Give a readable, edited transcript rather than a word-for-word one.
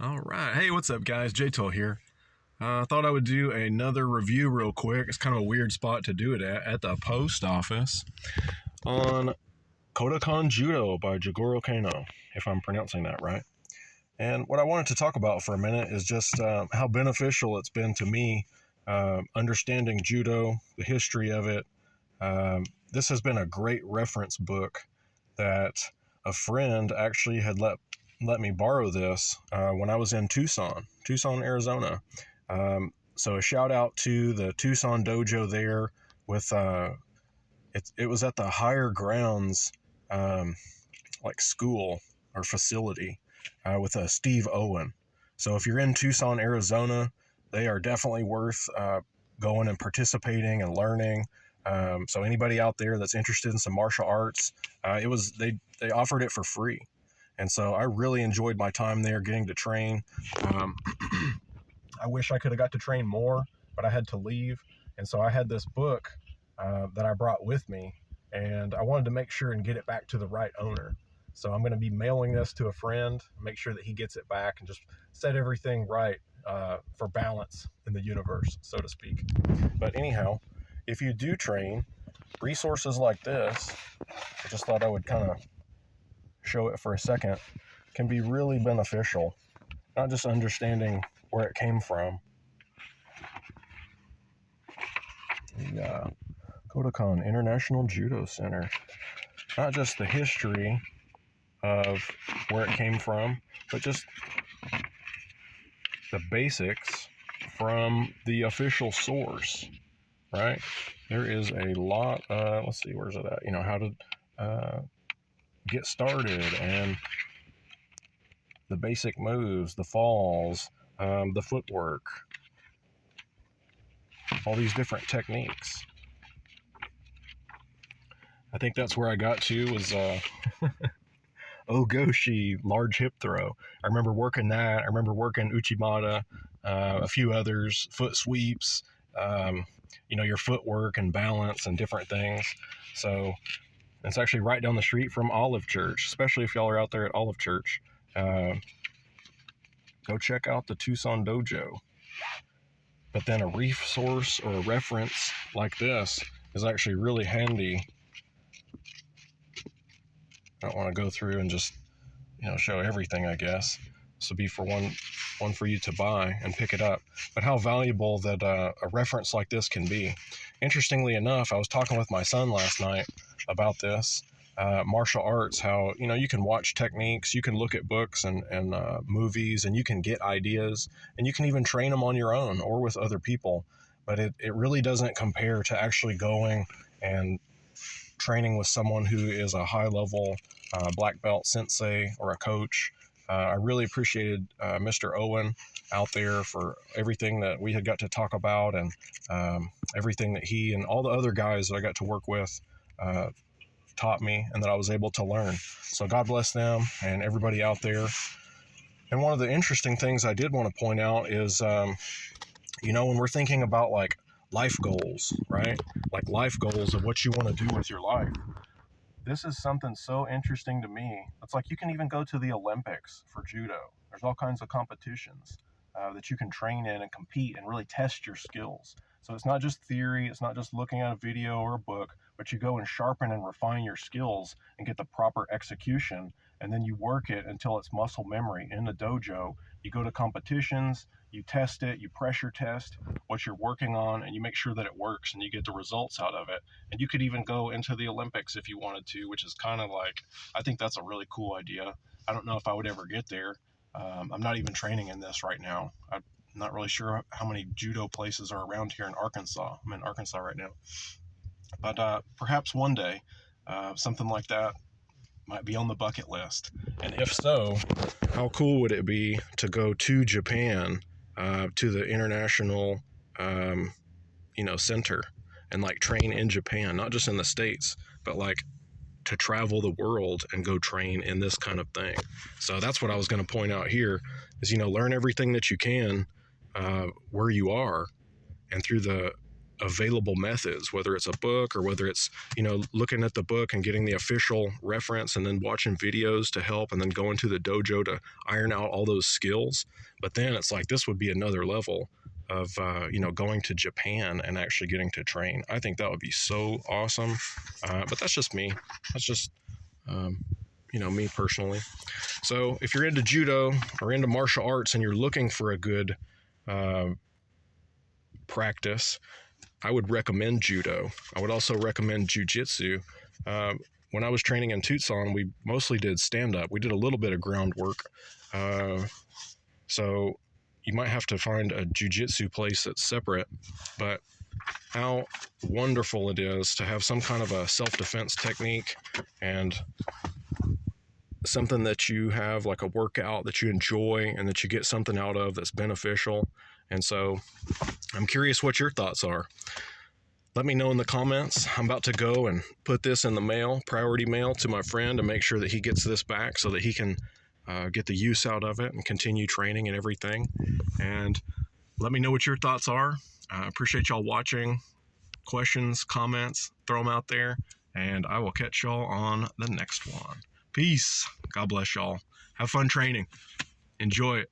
All right. Hey, what's up, guys? J-Toll here. I thought I would do another review real quick. It's kind of a weird spot to do it at the post office, on Kodokan Judo by Jigoro Kano, if I'm pronouncing that right. And what I wanted to talk about for a minute is just how beneficial it's been to me understanding judo, the history of it. This has been a great reference book that a friend actually had let me borrow this when I was in Tucson, Arizona. So a shout out to the Tucson dojo there with it was at the higher grounds like school or facility with Steve Owen. So if you're in Tucson, Arizona, they are definitely worth going and participating and learning. So anybody out there that's interested in some martial arts, they offered it for free. And so I really enjoyed my time there getting to train. I wish I could have got to train more, but I had to leave. And so I had this book that I brought with me, and I wanted to make sure and get it back to the right owner. So I'm going to be mailing this to a friend, make sure that he gets it back, and just set everything right for balance in the universe, so to speak. But anyhow, if you do train, resources like this, I just thought I would kind of show it for a second, can be really beneficial. Not just understanding where it came from. The Kodokan International Judo Center. Not just the history of where it came from, but just the basics from the official source, right? There is a lot, let's see, where's it at? How to get started, and the basic moves, the falls, the footwork, all these different techniques. I think that's where I got to was Ogoshi, large hip throw. I remember working that. I remember working Uchimata, a few others, foot sweeps, your footwork and balance and different things. So it's actually right down the street from Olive Church, especially if y'all are out there at Olive Church. Go check out the Tucson Dojo. But then a resource or a reference like this is actually really handy. I don't want to go through and just, show everything, I guess. This will be for one for you to buy and pick it up. But how valuable that a reference like this can be. Interestingly enough, I was talking with my son last night about this. Martial arts, how you can watch techniques, you can look at books and movies, and you can get ideas, and you can even train them on your own or with other people, but it really doesn't compare to actually going and training with someone who is a high level black belt sensei or a coach. I really appreciated Mr. Owen out there for everything that we had got to talk about, and everything that he and all the other guys that I got to work with taught me and that I was able to learn. So God bless them and everybody out there. And one of the interesting things I did want to point out is, when we're thinking about like life goals, right? Like life goals of what you want to do with your life. This is something so interesting to me. It's like you can even go to the Olympics for judo. There's all kinds of competitions that you can train in and compete and really test your skills. So it's not just theory, it's not just looking at a video or a book, but you go and sharpen and refine your skills and get the proper execution, and then you work it until it's muscle memory in the dojo. You go to competitions, you test it, you pressure test what you're working on, and you make sure that it works and you get the results out of it. And you could even go into the Olympics if you wanted to, which is kind of like, I think that's a really cool idea. I don't know if I would ever get there. I'm not even training in this right now. I'm not really sure how many judo places are around here in Arkansas. I'm in Arkansas right now. But perhaps one day, something like that might be on the bucket list. And if so, how cool would it be to go to Japan, to the international, center, and like train in Japan, not just in the States, but like to travel the world and go train in this kind of thing. So that's what I was going to point out here is, learn everything that you can where you are, and through the available methods, whether it's a book or whether it's, looking at the book and getting the official reference and then watching videos to help and then going to the dojo to iron out all those skills. But then it's like this would be another level of, going to Japan and actually getting to train. I think that would be so awesome. But that's just me. That's just, me personally. So if you're into judo or into martial arts and you're looking for a good practice, I would recommend judo. I would also recommend jujitsu. When I was training in Tucson, we mostly did stand-up. We did a little bit of groundwork. So you might have to find a jujitsu place that's separate, but how wonderful it is to have some kind of a self-defense technique and something that you have, like a workout that you enjoy and that you get something out of that's beneficial. And so I'm curious what your thoughts are. Let me know in the comments. I'm about to go and put this in the mail, priority mail, to my friend to make sure that he gets this back so that he can get the use out of it and continue training and everything. And let me know what your thoughts are. I appreciate y'all watching. Questions, comments, throw them out there, and I will catch y'all on the next one. Peace. God bless y'all. Have fun training. Enjoy it.